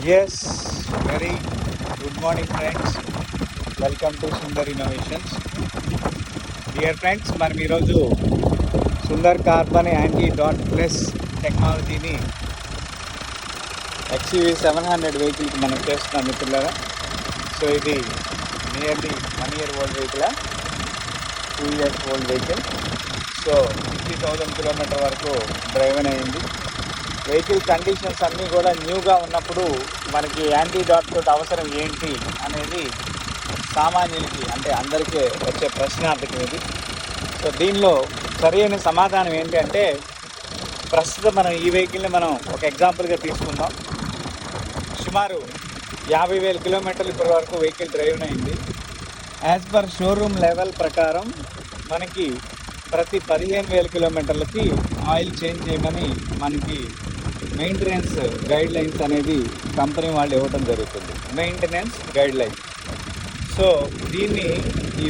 Yes, very good morning, friends. Welcome to Sundar Innovations. Dear friends, మనం ఈరోజు Sundar carbon anti dot plus టెక్నాలజీని XUV 700 వెహికల్కి మనం చేస్తున్నాం మిత్రులారా. సో ఇది nearly 1 year old vehicle, 2 years old vehicle. So 50,000 kilometre వరకు డ్రైవ్ అయింది. వెహికల్ కండిషన్స్ అన్నీ కూడా న్యూగా ఉన్నప్పుడు మనకి యాంటీ డాట్ తోటి అవసరం ఏంటి అనేది సామాన్యులకి, అంటే అందరికీ వచ్చే ప్రశ్నార్థకం ఇది. సో దీనిలో సరైన సమాధానం ఏంటి అంటే, ప్రస్తుతం మనం ఈ వెహికల్ని మనం ఒక ఎగ్జాంపుల్గా తీసుకుందాం. సుమారు 50,000 కిలోమీటర్లు ఇప్పటి వరకు వెహికల్ డ్రైవ్ అయింది. యాజ్ పర్ షోరూమ్ లెవెల్ ప్రకారం మనకి ప్రతి 15,000 కిలోమీటర్లకి ఆయిల్ చేంజ్ చేయమని మనకి మెయింటెనెన్స్ గైడ్ లైన్స్ అనేది కంపెనీ వాళ్ళు ఇవ్వడం జరుగుతుంది. Maintenance guide lines. సో దీన్ని ఈ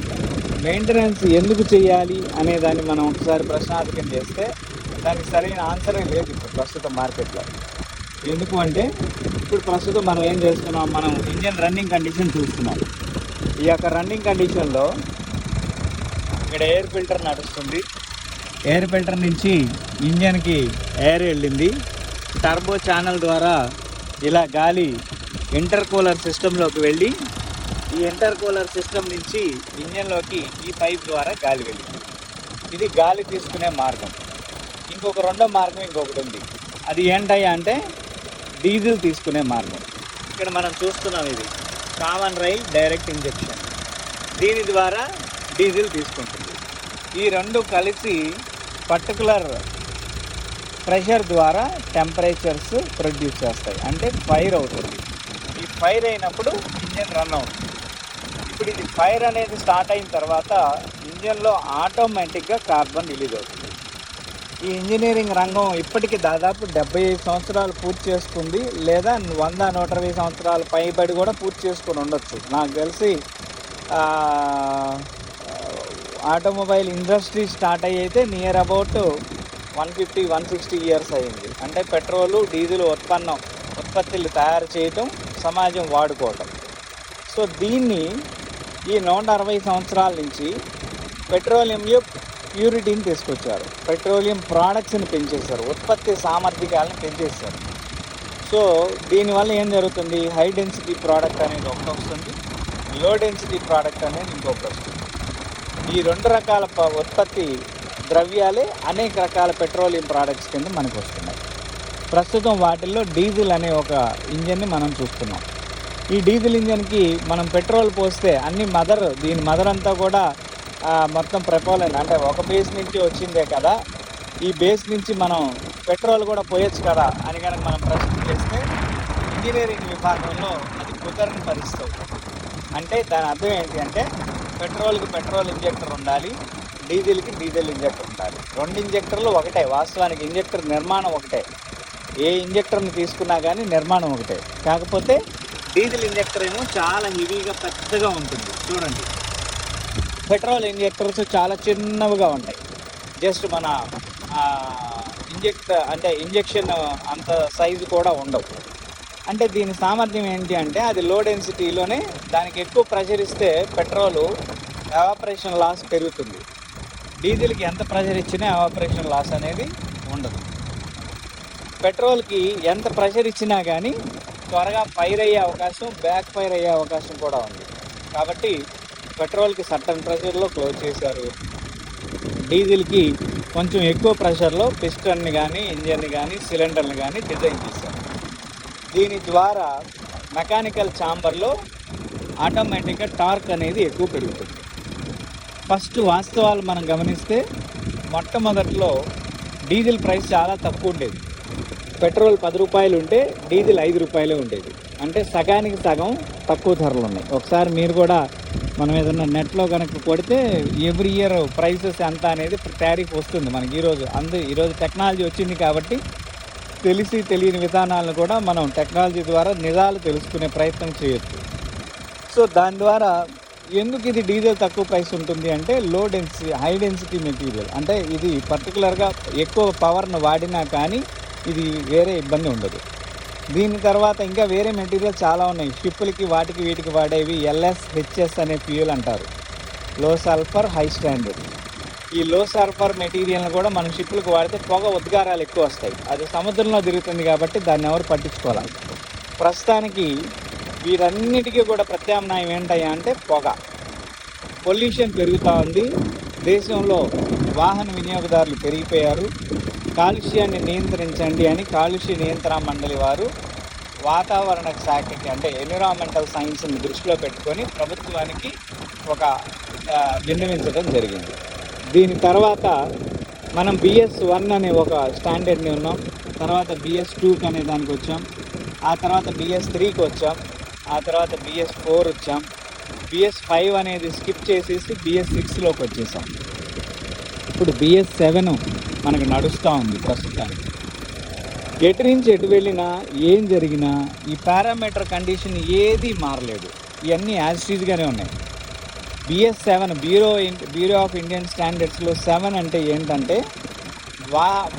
మెయింటెనెన్స్ ఎందుకు చేయాలి అనే దాన్ని మనం ఒకసారి ప్రశ్నార్థకం చేస్తే దానికి సరైన ఆన్సరే లేదు ఇప్పుడు ప్రస్తుతం మార్కెట్లో. ఎందుకు అంటే ఇప్పుడు ప్రస్తుతం మనం ఏం చేస్తున్నాం, మనం ఇంజన్ రన్నింగ్ కండిషన్ చూస్తున్నాం. ఈ యొక్క రన్నింగ్ కండిషన్లో ఇక్కడ ఎయిర్ ఫిల్టర్ నడుస్తుంది. ఎయిర్ ఫిల్టర్ నుంచి ఇంజన్కి ఎయిర్ వెళ్ళింది. టర్బో ఛానల్ ద్వారా ఇలా గాలి ఇంటర్ కూలర్ సిస్టంలోకి వెళ్ళి ఈ ఇంటర్ కూలర్ సిస్టమ్ నుంచి ఇంజన్లోకి ఈ పైప్ ద్వారా గాలి వెళ్ళింది. ఇది గాలి తీసుకునే మార్గం. ఇంకొక రెండో మార్గం ఇంకొకటి ఉంది. అది ఏంటయ్యా అంటే డీజిల్ తీసుకునే మార్గం. ఇక్కడ మనం చూస్తున్నాం, ఇది కామన్ రైల్ డైరెక్ట్ ఇంజెక్షన్. దీని ద్వారా డీజిల్ తీసుకుంటుంది. ఈ రెండు కలిసి పర్టికులర్ ప్రెషర్ ద్వారా టెంపరేచర్స్ ప్రొడ్యూస్ చేస్తాయి, అంటే ఫైర్ అవుతుంది. ఈ ఫైర్ అయినప్పుడు ఇంజన్ రన్ అవుతుంది. ఇప్పుడు ఇది ఫైర్ అనేది స్టార్ట్ అయిన తర్వాత ఇంజన్లో ఆటోమేటిక్గా కార్బన్ రిలీజ్ అవుతుంది. ఈ ఇంజనీరింగ్ రంగం ఇప్పటికీ దాదాపు 75 సంవత్సరాలు పూర్తి చేసుకుంది, లేదా 100-120 సంవత్సరాల పైబడి కూడా పూర్తి చేసుకుని ఉండొచ్చు. నాకు తెలిసి ఆటోమొబైల్ ఇండస్ట్రీ స్టార్ట్ అయితే నియర్ అబౌట్ 150-160 ఇయర్స్ అయింది. అంటే పెట్రోలు డీజిల్ ఉత్పత్తులు తయారు చేయటం, సమాజం వాడుకోవటం. సో దీన్ని ఈ 160 సంవత్సరాల నుంచి పెట్రోలియంలో ప్యూరిటీని తీసుకొచ్చారు. పెట్రోలియం ప్రోడక్ట్స్ని పెంచేశారు, ఉత్పత్తి సామర్థ్యాలను పెంచేశారు. సో దీనివల్ల ఏం జరుగుతుంది, హై డెన్సిటీ ప్రోడక్ట్ అనేది ఒకటి వస్తుంది, లో డెన్సిటీ ప్రోడక్ట్ అనేది ఇంకొకటి వస్తుంది. ఈ రెండు రకాల ఉత్పత్తి ద్రవ్యాలే అనేక రకాల పెట్రోలియం ప్రోడక్ట్స్ కింద మనకు వస్తున్నాయి. ప్రస్తుతం వాటిల్లో డీజిల్ అనే ఒక ఇంజన్ని మనం చూస్తున్నాం. ఈ డీజిల్ ఇంజన్కి మనం పెట్రోల్ పోస్తే దీని మదర్ అంతా కూడా మొత్తం ప్రపోలెంట్, అంటే ఒక బేస్ నుంచి వచ్చిందే కదా, ఈ బేస్ నుంచి మనం పెట్రోల్ కూడా పోయొచ్చు కదా అని కనుక మనం ప్రశ్న చేస్తే ఇంజనీరింగ్ విభాగంలో అది కుదరని పరిస్థితి. అంటే దాని అర్థం ఏంటి అంటే, పెట్రోల్కి పెట్రోల్ ఇంజెక్టర్ ఉండాలి, డీజిల్కి డీజిల్ ఇంజెక్టర్ ఉండాలి. రెండు ఇంజెక్టర్లు ఒకటే, వాస్తవానికి ఇంజెక్టర్ నిర్మాణం ఒకటే. ఏ ఇంజెక్టర్ని తీసుకున్నా కానీ నిర్మాణం ఒకటే. కాకపోతే డీజిల్ ఇంజెక్టర్ ఏమో చాలా హెవీగా పెద్దగా ఉంటుంది. చూడండి, పెట్రోల్ ఇంజెక్టర్స్ చాలా చిన్నవిగా ఉంటాయి. జస్ట్ మన ఇంజెక్షన్ అంత సైజు కూడా ఉండవు. అంటే దీని సామర్థ్యం ఏంటి అంటే, అది లో డెన్సిటీలోనే దానికి ఎక్కువ ప్రెషర్ ఇస్తే పెట్రోలు ఎవాపరేషన్ లాస్ పెరుగుతుంది. డీజిల్కి ఎంత ప్రెషర్ ఇచ్చినా ఎవాపరేషన్ లాస్ అనేది ఉండదు. పెట్రోల్కి ఎంత ప్రెషర్ ఇచ్చినా కానీ త్వరగా ఫైర్ అయ్యే అవకాశం, బ్యాక్ ఫైర్ అయ్యే అవకాశం కూడా ఉంది. కాబట్టి పెట్రోల్కి సర్టన్ ప్రెషర్లో క్లోజ్ చేశారు. డీజిల్కి కొంచెం ఎక్కువ ప్రెషర్లో పిస్టన్ని కానీ, ఇంజన్ని కానీ, సిలిండర్ని కానీ డిజైన్ చేశారు. దీని ద్వారా మెకానికల్ ఛాంబర్లో ఆటోమేటిక్గా టార్క్ అనేది ఎక్కువ పెరుగుతుంది. ఫస్ట్ వాస్తవాలు మనం గమనిస్తే, మొట్టమొదట్లో డీజిల్ ప్రైస్ చాలా తక్కువ ఉండేది. పెట్రోల్ 10 రూపాయలు ఉంటే డీజిల్ 5 రూపాయలే ఉండేది. అంటే సగానికి సగం తక్కువ ధరలు ఉన్నాయి. ఒకసారి మీరు కూడా మనం ఏదన్నా నెట్లో కనుక కొడితే ఎవ్రీ ఇయర్ ప్రైసెస్ ఎంత అనేది టారిఫ్ వస్తుంది మనకి. ఈరోజు టెక్నాలజీ వచ్చింది కాబట్టి తెలియని విధానాలను కూడా మనం టెక్నాలజీ ద్వారా నిజాలు తెలుసుకునే ప్రయత్నం చేయొచ్చు. సో దాని ద్వారా ఎందుకు ఇది డీజిల్ తక్కువ ప్రైస్ ఉంటుంది అంటే, హై డెన్సిటీ మెటీరియల్. అంటే ఇది పర్టికులర్గా ఎక్కువ పవర్ను వాడినా కానీ ఇది వేరే ఇబ్బంది ఉండదు. దీని తర్వాత ఇంకా వేరే మెటీరియల్ చాలా ఉన్నాయి. షిప్పులకి వాటికి వీటికి వాడేవి LSHS అనే ఫ్యూయల్ అంటారు, లో సల్ఫర్ హై స్టాండర్డ్. ఈ లో సల్ఫర్ మెటీరియల్ని కూడా మనం షిప్పులకు వాడితే పొగ ఉద్గారాలు ఎక్కువ వస్తాయి. అది సముద్రంలో తిరుగుతుంది కాబట్టి దాన్ని ఎవరు పట్టించుకోవాలి. ప్రస్తుతానికి వీరన్నిటికీ కూడా ప్రత్యామ్నాయం ఏంటయ్యా అంటే పొగ. పొల్యూషన్ పెరుగుతూ ఉంది. దేశంలో వాహన వినియోగదారులు పెరిగిపోయారు. కాలుష్యాన్ని నియంత్రించండి అని కాలుష్య నియంత్రణ మండలి వారు వాతావరణ శాఖకి అంటే ఎన్విరాన్మెంటల్ సైన్స్ని దృష్టిలో పెట్టుకొని ప్రభుత్వానికి ఒక విన్నవించడం జరిగింది. దీని తర్వాత మనం BS1 అనే ఒక స్టాండర్డ్ని ఉన్నాం. తర్వాత BS2 అనే దానికి వచ్చాం. ఆ తర్వాత BS3కి వచ్చాం. ఆ తర్వాత BS4 వచ్చాం. BS5 అనేది స్కిప్ చేసేసి BS6లోకి వచ్చేసాం. ఇప్పుడు BS7 మనకు నడుస్తూ ఉంది ప్రస్తుతానికి. ఎటు నుంచి ఎటు వెళ్ళినా ఏం జరిగినా ఈ పారామీటర్ కండిషన్ ఏది మారలేదు. ఇవన్నీ యాజిటీజ్గానే ఉన్నాయి. BS7 బ్యూరో ఆఫ్ ఇండియన్ స్టాండర్డ్స్లో 7 అంటే ఏంటంటే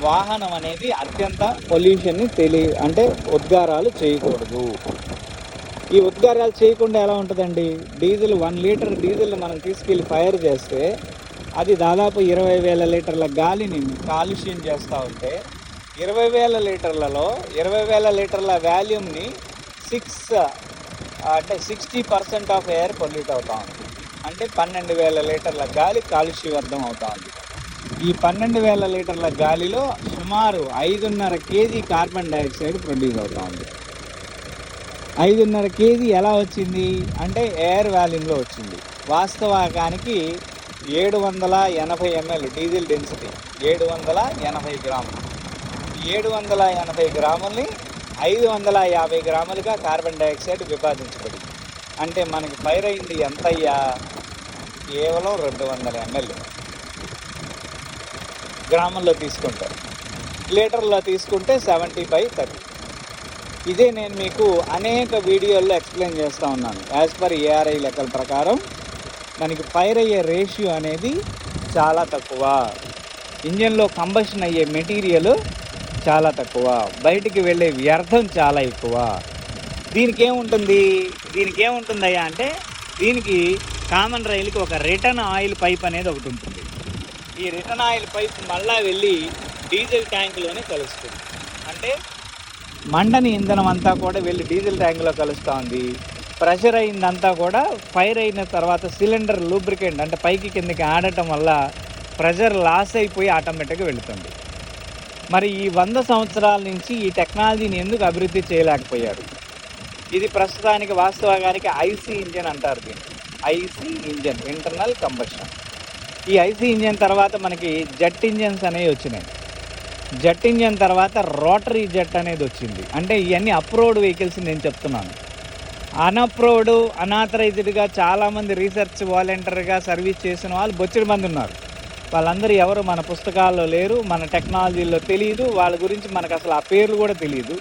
వాహనం అనేది అత్యంత పొల్యూషన్ని అంటే ఉద్గారాలు చేయకూడదు. ఈ ఉద్గారాలు చేయకుండా ఎలా ఉంటుందండి? డీజిల్ 1 లీటర్ డీజిల్ని మనం తీసుకెళ్ళి ఫైర్ చేస్తే అది దాదాపు 20,000 లీటర్ల గాలిని కాలుష్యం చేస్తూ ఉంటే 20,000 లీటర్లలో 20,000 లీటర్ల వాల్యూమ్ని 60% ఆఫ్ ఎయిర్ పొల్యూట్ అవుతూ ఉంది. అంటే 12,000 లీటర్ల గాలి కాలుష్యవర్ధం అవుతూ ఉంది. ఈ 12,000 లీటర్ల గాలిలో సుమారు 5.5 కేజీ కార్బన్ డైఆక్సైడ్ ప్రొడ్యూస్ అవుతూ ఉంది. 5.5 కేజీ ఎలా వచ్చింది అంటే ఎయిర్ వాల్యూమ్లో వచ్చింది. వాస్తవానికి 780 ml డీజిల్ డెన్సిటీ 780 గ్రాములు. 780 గ్రాముల్ని 550 గ్రాములుగా కార్బన్ డైఆక్సైడ్ విభజించబడింది. అంటే మనకి ఫైర్ అయింది ఎంతయ్యా? కేవలం 200 ml. గ్రాముల్లో తీసుకుంటే, లీటర్లో తీసుకుంటే 70/30. ఇదే నేను మీకు అనేక వీడియోల్లో ఎక్స్ప్లెయిన్ చేస్తూ ఉన్నాను. యాజ్ పర్ ARI లెక్కల ప్రకారం మనకి ఫైర్ అయ్యే రేషియో అనేది చాలా తక్కువ. ఇంజన్లో కంబషన్ అయ్యే మెటీరియల్ చాలా తక్కువ, బయటికి వెళ్ళే వ్యర్థం చాలా ఎక్కువ. దీనికి ఏముంటుందయ్యా అంటే దీనికి కామన్ రైలుకి ఒక రిటర్న్ ఆయిల్ పైప్ అనేది ఒకటి ఉంటుంది. ఈ రిటర్న్ ఆయిల్ పైప్ మళ్ళా వెళ్ళి డీజిల్ ట్యాంకులోనే కలుస్తుంది. అంటే మండని ఇంధనం అంతా కూడా వెళ్ళి డీజిల్ ట్యాంకులో కలుస్తూ ఉంది. ప్రెషర్ అయిందంతా కూడా ఫైర్ అయిన తర్వాత సిలిండర్ లూబ్రికెంట్ అంటే పైకి కిందకి ఆడటం వల్ల ప్రెషర్ లాస్ అయిపోయి ఆటోమేటిక్గా వెళుతుంది. మరి ఈ 100 సంవత్సరాల నుంచి ఈ టెక్నాలజీని ఎందుకు అభివృద్ధి చేయలేకపోయారు? ఇది ప్రస్తుతానికి వాస్తవానికి IC ఇంజన్ అంటారు. దీన్ని IC ఇంజన్, ఇంటర్నల్ కంబషన్. ఈ IC ఇంజన్ తర్వాత మనకి జెట్ ఇంజన్స్ అనేవి వచ్చినాయి. జెట్ ఇంజన్ తర్వాత రోటరీ జెట్ అనేది వచ్చింది. అంటే ఇవన్నీ అప్రూవ్డ్ వెహికల్స్ నేను చెప్తున్నాను. అన్అప్రూవ్డ్ అనాథరైజ్డ్గా చాలామంది రీసెర్చ్ వాలంటీర్గా సర్వీస్ చేసిన వాళ్ళు బొచ్చెడు మంది ఉన్నారు. వాళ్ళందరూ ఎవరు మన పుస్తకాల్లో లేరు, మన టెక్నాలజీలో తెలియదు. వాళ్ళ గురించి మనకు అసలు ఆ పేర్లు కూడా తెలియదు.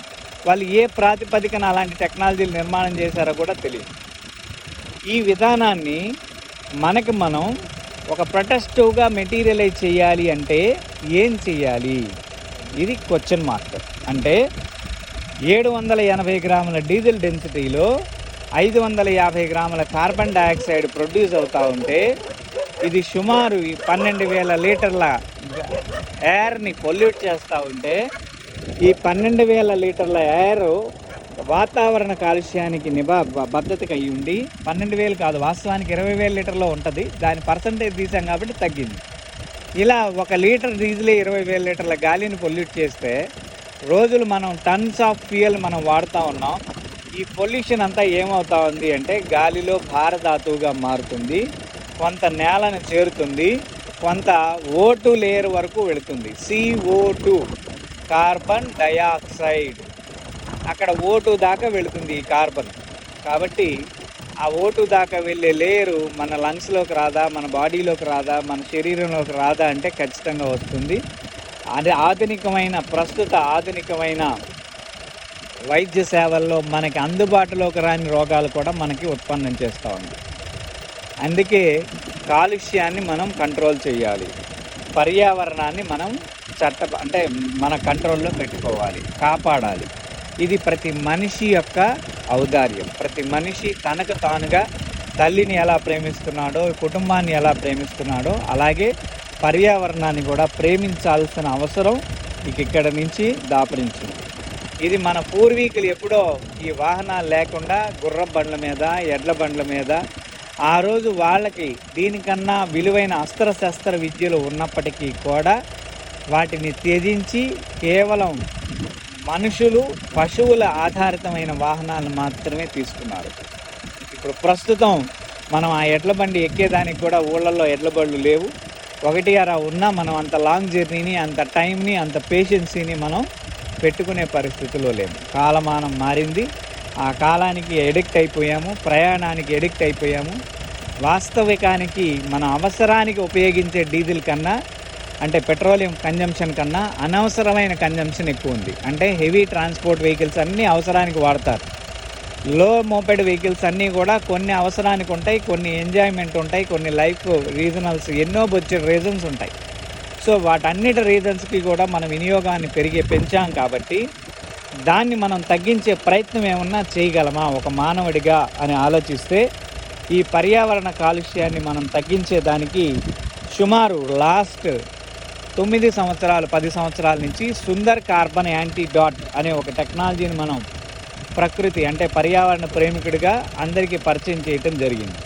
వాళ్ళు ఏ ప్రాతిపదికన అలాంటి టెక్నాలజీలు నిర్మాణం చేశారో కూడా తెలియదు. ఈ విధానాన్ని మనం ఒక ప్రొటెక్టివ్గా మెటీరియలైజ్ చేయాలి అంటే ఏం చేయాలి? ఇది క్వశ్చన్ మార్క్. అంటే 780 గ్రాముల డీజిల్ డెన్సిటీలో 550 గ్రాముల కార్బన్ డైఆక్సైడ్ ప్రొడ్యూస్ అవుతూ ఉంటే ఇది సుమారు 12,000 లీటర్ల ఎయిర్ని పొల్యూట్ చేస్తూ ఉంటే ఈ 12,000 లీటర్ల ఎయిర్ వాతావరణ కాలుష్యానికి భద్రతకి అయ్యి ఉండి 12,000 కాదు, వాస్తవానికి 20,000 లీటర్లో ఉంటుంది. దాని పర్సంటేజ్ తీసాం కాబట్టి తగ్గింది. ఇలా 1 లీటర్ డీజిల్ 20,000 లీటర్ల గాలిని పొల్యూట్ చేస్తే రోజులు మనం టన్స్ ఆఫ్ ఫ్యూయల్ మనం వాడుతూ ఉన్నాం. ఈ పొల్యూషన్ అంతా ఏమవుతా ఉంది అంటే గాలిలో భారధాతువుగా మారుతుంది, కొంత నేలను చేరుతుంది, కొంత O2 లేయర్ వరకు వెళుతుంది. CO2 కార్బన్ డయాక్సైడ్ అక్కడ O2 దాకా వెళుతుంది ఈ కార్బన్. కాబట్టి ఆ O2 దాకా వెళ్ళే లేయరు మన లంగ్స్లోకి రాదా, మన బాడీలోకి రాదా, మన శరీరంలోకి రాదా అంటే ఖచ్చితంగా వస్తుంది. అది ప్రస్తుత ఆధునికమైన వైద్య సేవల్లో మనకి అందుబాటులోకి రాని రోగాలు కూడా మనకి ఉత్పన్నం చేస్తూ ఉంది. అందుకే కాలుష్యాన్ని మనం కంట్రోల్ చేయాలి, పర్యావరణాన్ని మనం మన కంట్రోల్లో పెట్టుకోవాలి, కాపాడాలి. ఇది ప్రతి మనిషి యొక్క ఔదార్యం. ప్రతి మనిషి తనకు తానుగా తల్లిని ఎలా ప్రేమిస్తున్నాడో, కుటుంబాన్ని ఎలా ప్రేమిస్తున్నాడో, అలాగే పర్యావరణాన్ని కూడా ప్రేమించాల్సిన అవసరం ఇక్కడ నుంచి దాపురించింది. ఇది మన పూర్వీకులు ఎప్పుడో ఈ వాహనాలు లేకుండా గుర్ర బండ్ల మీద, ఎడ్ల బండ్ల మీద ఆ రోజు వాళ్ళకి దీనికన్నా విలువైన అస్త్రశస్త్ర విద్యలు ఉన్నప్పటికీ కూడా వాటిని త్యజించి కేవలం మనుషులు, పశువుల ఆధారితమైన వాహనాలను మాత్రమే తీసుకున్నారు. ఇప్పుడు ప్రస్తుతం మనం ఆ ఎడ్ల బండి ఎక్కేదానికి కూడా ఊళ్ళల్లో ఎడ్ల బళ్ళు లేవు. ఒకటి అలా ఉన్నా మనం అంత లాంగ్ జర్నీని, అంత టైంని, అంత పేషెన్సీని మనం పెట్టుకునే పరిస్థితిలో లేము. కాలమానం మారింది. ఆ కాలానికి ఎడిక్ట్ అయిపోయాము, ప్రయాణానికి ఎడిక్ట్ అయిపోయాము. వాస్తవికానికి మన అవసరానికి ఉపయోగించే డీజిల్ కన్నా, అంటే పెట్రోలియం కన్జంప్షన్ కన్నా అనవసరమైన కన్జంప్షన్ ఎక్కువ ఉంది. అంటే హెవీ ట్రాన్స్పోర్ట్ వెహికల్స్ అన్నీ అవసరానికి వాడతారు. లో మోపెడ్ వెహికల్స్ అన్నీ కూడా కొన్ని అవసరానికి ఉంటాయి, కొన్ని ఎంజాయ్మెంట్ ఉంటాయి, కొన్ని లైఫ్ రీజనల్స్, ఎన్నో బొచ్చే రీజన్స్ ఉంటాయి. సో వాటన్నిటి రీజన్స్కి కూడా మన వినియోగాన్ని పెంచాం కాబట్టి దాన్ని మనం తగ్గించే ప్రయత్నం ఏమన్నా చేయగలమా ఒక మానవుడిగా అని ఆలోచిస్తే, ఈ పర్యావరణ కాలుష్యాన్ని మనం తగ్గించేదానికి సుమారు లాస్ట్ 9 సంవత్సరాలు 10 సంవత్సరాల నుంచి సుందర్ కార్బన్ యాంటీడాట్ అనే ఒక టెక్నాలజీని మనం ప్రకృతి అంటే పర్యావరణ ప్రేమికుడిగా అందరికీ పరిచయం చేయటం జరిగింది.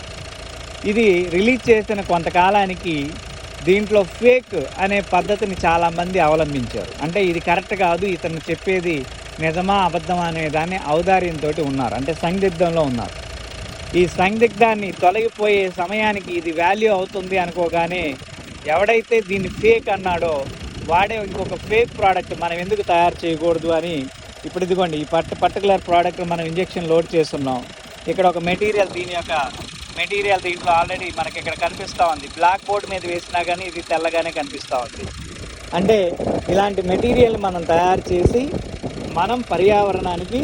ఇది రిలీజ్ చేసిన కొంతకాలానికి దీంట్లో ఫేక్ అనే పద్ధతిని చాలామంది అవలంబించారు. అంటే ఇది కరెక్ట్ కాదు, ఇతను చెప్పేది నిజమా అబద్ధమా అనే దాన్ని ఔదార్యంతో ఉన్నారు, అంటే సందిగ్ధంలో ఉన్నారు. ఈ సందిగ్ధాన్ని తొలగిపోయే సమయానికి ఇది వాల్యూ అవుతుంది అనుకోగానే ఎవడైతే దీన్ని ఫేక్ అన్నాడో వాడే ఇంకొక ఫేక్ ప్రోడక్ట్ మనం ఎందుకు తయారు చేయకూడదు అని ఇప్పుడు ఇదిగోండి ఈ పర్టికులర్ ప్రోడక్ట్ మనం ఇంజెక్షన్ లోడ్ చేస్తున్నాం. ఇక్కడ ఒక మెటీరియల్, దీని యొక్క మెటీరియల్ దీంట్లో ఆల్రెడీ మనకి ఇక్కడ కనిపిస్తూ ఉంది. బ్లాక్ బోర్డ్ మీద వేసినా కానీ ఇది తెల్లగానే కనిపిస్తూ ఉంది. అంటే ఇలాంటి మెటీరియల్ మనం తయారు చేసి మనం పర్యావరణానికి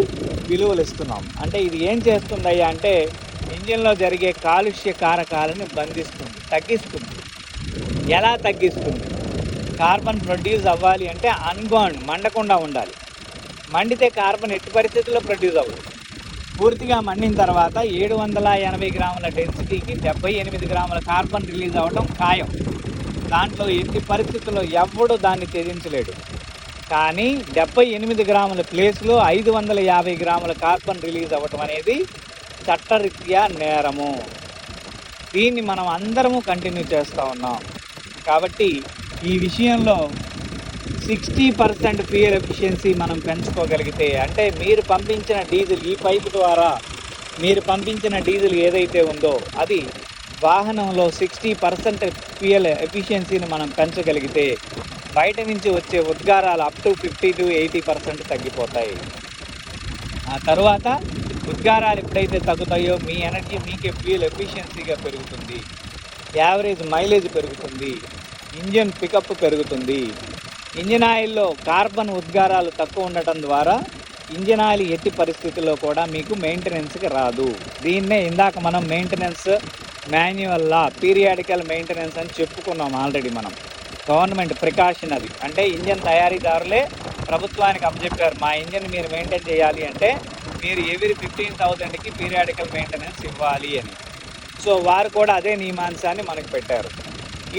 విలువలు ఇస్తున్నాం. అంటే ఇది ఏం చేస్తుందయ్యా అంటే ఇంజిన్లో జరిగే కాలుష్య కారకాలను బంధిస్తుంది, తగ్గిస్తుంది. ఎలా తగ్గిస్తుంది? కార్బన్ ప్రొడ్యూస్ అవ్వాలి అంటే అన్బర్న్, మండకుండా ఉండాలి. మండితే కార్బన్ ఎట్టి పరిస్థితుల్లో ప్రొడ్యూస్ అవ్వదు. పూర్తిగా మండిన తర్వాత 780 గ్రాముల డెన్సిటీకి 78 గ్రాముల కార్బన్ రిలీజ్ అవ్వడం ఖాయం. దాంట్లో ఎట్టి పరిస్థితుల్లో ఎవడు దాన్ని త్యజించలేడు. కానీ 78 గ్రాముల ప్లేస్లో 550 గ్రాముల కార్బన్ రిలీజ్ అవ్వటం అనేది చట్టరీత్యా నేరము. దీన్ని మనం అందరము కంటిన్యూ చేస్తూ ఉన్నాం. కాబట్టి ఈ విషయంలో 60% ఫ్యూయల్ ఎఫిషియన్సీ మనం పెంచుకోగలిగితే, అంటే మీరు పంపించిన డీజిల్, ఈ పైపు ద్వారా మీరు పంపించిన డీజిల్ ఏదైతే ఉందో అది వాహనంలో 60% ఫ్యూయల్ ఎఫిషియన్సీని మనం పెంచగలిగితే బయట నుంచి వచ్చే ఉద్గారాలు అప్ టు 50 to 80% తగ్గిపోతాయి. ఆ తర్వాత ఉద్గారాలు ఎప్పుడైతే తగ్గుతాయో మీ ఎనర్జీ మీకే ఫ్యూయల్ ఎఫిషియన్సీగా పెరుగుతుంది, యావరేజ్ మైలేజ్ పెరుగుతుంది, ఇంజిన్ పికప్ పెరుగుతుంది. ఇంజిన్ ఆయిల్లో కార్బన్ ఉద్గారాలు తక్కువ ఉండటం ద్వారా ఇంజిన్ ఆయిల్ ఎట్టి పరిస్థితుల్లో కూడా మీకు మెయింటెనెన్స్కి రాదు. దీన్నే ఇందాక మనం మెయింటెనెన్స్ మాన్యువల్ లా, పీరియాడికల్ మెయింటెనెన్స్ అని చెప్పుకున్నాం ఆల్రెడీ. మనం గవర్నమెంట్ ప్రికాషన్ అది, అంటే ఇంజిన్ తయారీదారులే ప్రభుత్వానికి అప్పచెప్పారు, మా ఇంజిన్ మీరు మెయింటైన్ చేయాలి అంటే మీరు ఎవ్రీ 15,000కి పీరియాడికల్ మెయింటెనెన్స్ ఇవ్వాలి అని. సో వారు కూడా అదే నియమాంశాన్ని మనకు పెట్టారు.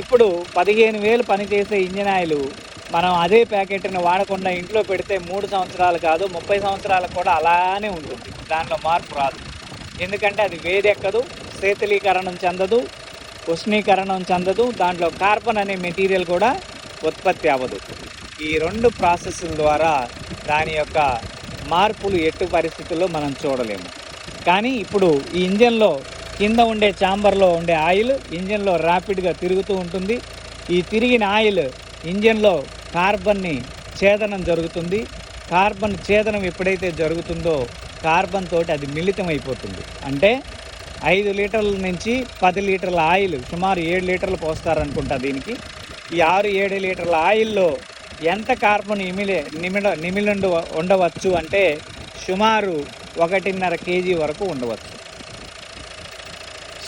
ఇప్పుడు 15,000 పనిచేసే ఇంజిన్ ఆయిల్ మనం అదే ప్యాకెట్ని వాడకుండా ఇంట్లో పెడితే 3 సంవత్సరాలు కాదు 30 సంవత్సరాలకు కూడా అలానే ఉంటుంది. దాంట్లో మార్పు రాదు. ఎందుకంటే అది వేడెక్కదు, శీతలీకరణం చెందదు, ఉష్ణీకరణం చెందదు, దాంట్లో కార్బన్ అనే మెటీరియల్ కూడా ఉత్పత్తి అవ్వదు. ఈ 2 ప్రాసెస్ల ద్వారా దాని యొక్క మార్పులు ఎట్టి పరిస్థితుల్లో మనం చూడలేము. కానీ ఇప్పుడు ఈ ఇంజన్లో కింద ఉండే ఛాంబర్లో ఉండే ఆయిల్ ఇంజన్లో ర్యాపిడ్గా తిరుగుతూ ఉంటుంది. ఈ తిరిగిన ఆయిల్ ఇంజన్లో కార్బన్ని ఛేదనం జరుగుతుంది. కార్బన్ ఛేదనం ఎప్పుడైతే జరుగుతుందో కార్బన్ తోటి అది మిళితం అయిపోతుంది. అంటే 5 లీటర్ల నుంచి 10 లీటర్ల ఆయిల్, సుమారు 7 లీటర్లు పోస్తారనుకుంటా దీనికి. ఈ 6-7 లీటర్ల ఆయిల్లో ఎంత కార్బన్ నిమిలండు ఉండవచ్చు అంటే సుమారు 1.5 కేజీ వరకు ఉండవచ్చు.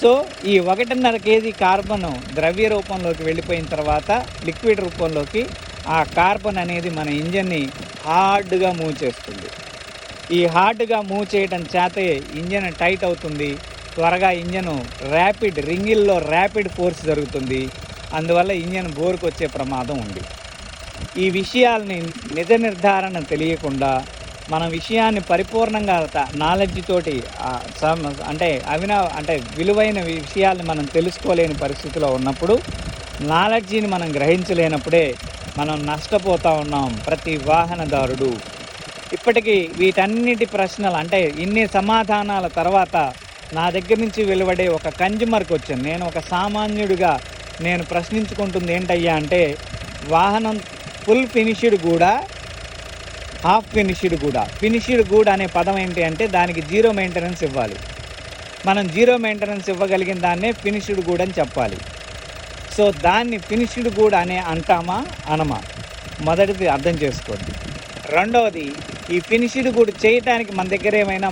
సో ఈ 1.5 కేజీ కార్బన్ ద్రవ్య రూపంలోకి వెళ్ళిపోయిన తర్వాత లిక్విడ్ రూపంలోకి ఆ కార్బన్ అనేది మన ఇంజన్ని హార్డ్గా మూవ్ చేస్తుంది. ఈ హార్డ్గా మూవ్ చేయడం చేతే ఇంజన్ టైట్ అవుతుంది, త్వరగా ఇంజను రింగిల్లో ర్యాపిడ్ ఫోర్స్ జరుగుతుంది, అందువల్ల ఇంజన్ బోర్కు వచ్చే ప్రమాదం ఉంది. ఈ విషయాల్ని నిజ నిర్ధారణ తెలియకుండా మన విషయాన్ని పరిపూర్ణంగా నాలెడ్జ్ తోటి అంటే విలువైన విషయాల్ని మనం తెలుసుకోలేని పరిస్థితిలో ఉన్నప్పుడు, నాలెడ్జిని మనం గ్రహించలేనప్పుడే మనం నష్టపోతూ ఉన్నాం ప్రతి వాహనదారుడు. ఇప్పటికీ వీటన్నిటి ప్రశ్నలు అంటే ఇన్ని సమాధానాల తర్వాత నా దగ్గర నుంచి వెలువడే ఒక కన్జ్యూమర్కి వచ్చాను. నేను ఒక సామాన్యుడిగా నేను ప్రశ్నించుకుంటుంది ఏంటయ్యా అంటే, వాహనం ఫుల్ ఫినిష్డ్ కూడా, హాఫ్ ఫినిష్డ్ కూడా. ఫినిష్డ్ గూడ్ అనే పదం ఏంటి అంటే దానికి జీరో మెయింటెనెన్స్ ఇవ్వాలి. మనం జీరో మెయింటెనెన్స్ ఇవ్వగలిగిన దాన్నే ఫినిష్డ్ గూడ్ అని చెప్పాలి. సో దాన్ని ఫినిష్డ్ గూడ్ అనే అంటామా అనమా, మొదటిది అర్థం చేసుకోండి. రెండవది, ఈ ఫినిష్డ్ గూడ్ చేయటానికి మన దగ్గర ఏమైనా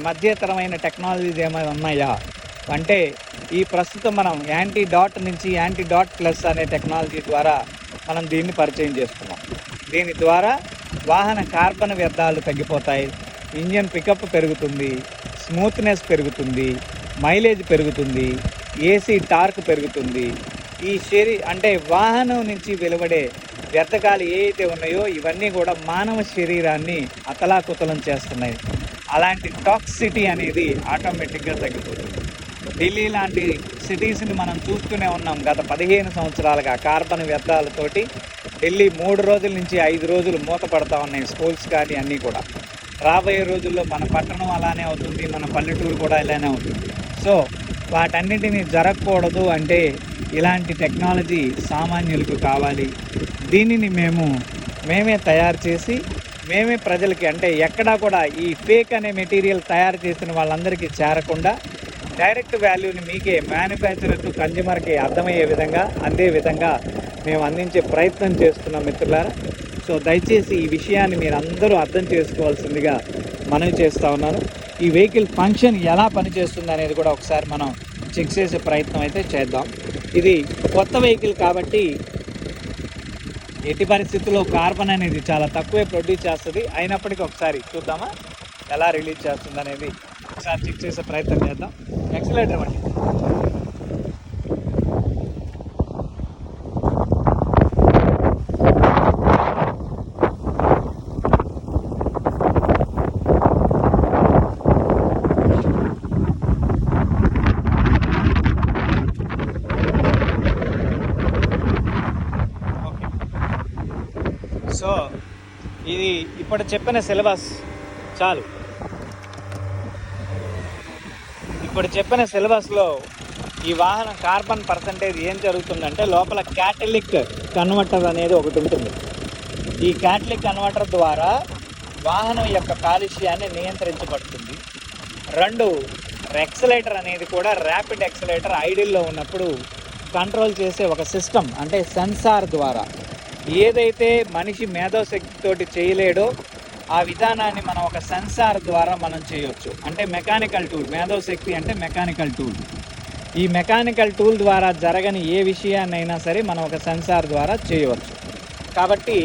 మధ్యతరమైన టెక్నాలజీస్ ఏమైనా ఉన్నాయా అంటే, ఈ ప్రస్తుతం మనం యాంటీ డాట్ నుంచి యాంటీ డాట్ ప్లస్ అనే టెక్నాలజీ ద్వారా మనం దీన్ని పరిచయం చేస్తున్నాం. దీని ద్వారా వాహన కార్బన్ వ్యర్థాలు తగ్గిపోతాయి, ఇంజన్ పికప్ పెరుగుతుంది, స్మూత్నెస్ పెరుగుతుంది, మైలేజ్ పెరుగుతుంది, ఏసీ టార్క్ పెరుగుతుంది. ఈ వాహనం నుంచి వెలువడే వ్యర్థకాలు ఏవైతే ఉన్నాయో ఇవన్నీ కూడా మానవ శరీరాన్ని అతలాకుతలం చేస్తున్నాయి. అలాంటి టాక్సిటీ అనేది ఆటోమేటిక్గా తగ్గిపోతుంది. ఢిల్లీ లాంటి సిటీస్ని మనం చూస్తూనే ఉన్నాం. గత 15 సంవత్సరాలుగా కార్బన్ వ్యర్థాలతోటి ఢిల్లీ 3 రోజుల నుంచి 5 రోజులు మూతపడతా ఉన్నాయి, స్కూల్స్ కానీ అన్నీ కూడా. రాబోయే రోజుల్లో మన పట్టణం అలానే అవుతుంది, మన పల్లెటూరు కూడా ఇలానే అవుతుంది. సో వాటన్నిటిని జరగకూడదు అంటే ఇలాంటి టెక్నాలజీ సామాన్యులకు కావాలి. దీనిని మేమే తయారు చేసి మేమే ప్రజలకి, అంటే ఎక్కడా కూడా ఈ ఫేక్ అనే మెటీరియల్ తయారు చేసిన వాళ్ళందరికీ చేరకుండా డైరెక్ట్ వాల్యూని మీకే మ్యానుఫ్యాక్చరర్ టు కన్జ్యూమర్కి అర్థమయ్యే విధంగా అందే విధంగా మేము అందించే ప్రయత్నం చేస్తున్నాం మిత్రులారా. సో దయచేసి ఈ విషయాన్ని మీరు అందరూ అర్థం చేసుకోవాల్సిందిగా మనవి చేస్తూ ఉన్నాను. ఈ వెహికల్ ఫంక్షన్ ఎలా పనిచేస్తుంది అనేది కూడా ఒకసారి మనం చెక్ చేసే ప్రయత్నం అయితే చేద్దాం. ఇది కొత్త వెహికల్ కాబట్టి ఎట్టి పరిస్థితుల్లో కార్బన్ అనేది చాలా తక్కువే ప్రొడ్యూస్ చేస్తుంది. అయినప్పటికీ ఒకసారి చూద్దామా ఎలా రిలీజ్ చేస్తుంది అనేది ఒకసారి చెక్ చేసే ప్రయత్నం చేద్దాం. యాక్సిలరేటర్ ఇవ్వండి. సో ఇది ఇప్పుడు చెప్పిన సిలబస్ చాలు. ఇప్పుడు చెప్పిన సిలబస్లో ఈ వాహనం కార్బన్ పర్సంటేజ్ ఏం జరుగుతుందంటే, లోపల క్యాటలిక్ కన్వర్టర్ అనేది ఒకటి ఉంటుంది. ఈ క్యాటలిక్ కన్వర్టర్ ద్వారా వాహనం యొక్క కాలుష్యాన్ని నియంత్రించబడుతుంది. 2, ఎక్సలేటర్ అనేది కూడా ర్యాపిడ్ ఎక్సలేటర్ ఐడిల్లో ఉన్నప్పుడు కంట్రోల్ చేసే ఒక సిస్టమ్, అంటే సెన్సార్ ద్వారా ఏదైతే మనిషి మేధోశక్తితోటి చేయలేడో ఆ విధానాన్ని మనం ఒక సెన్సార్ ద్వారా మనం చేయొచ్చు. అంటే మెకానికల్ టూల్, మేధోశక్తి అంటే మెకానికల్ టూల్. ఈ మెకానికల్ టూల్ ద్వారా జరగని ఏ విషయాన్నైనా సరే మనం ఒక సెన్సార్ ద్వారా చేయవచ్చు. కాబట్టి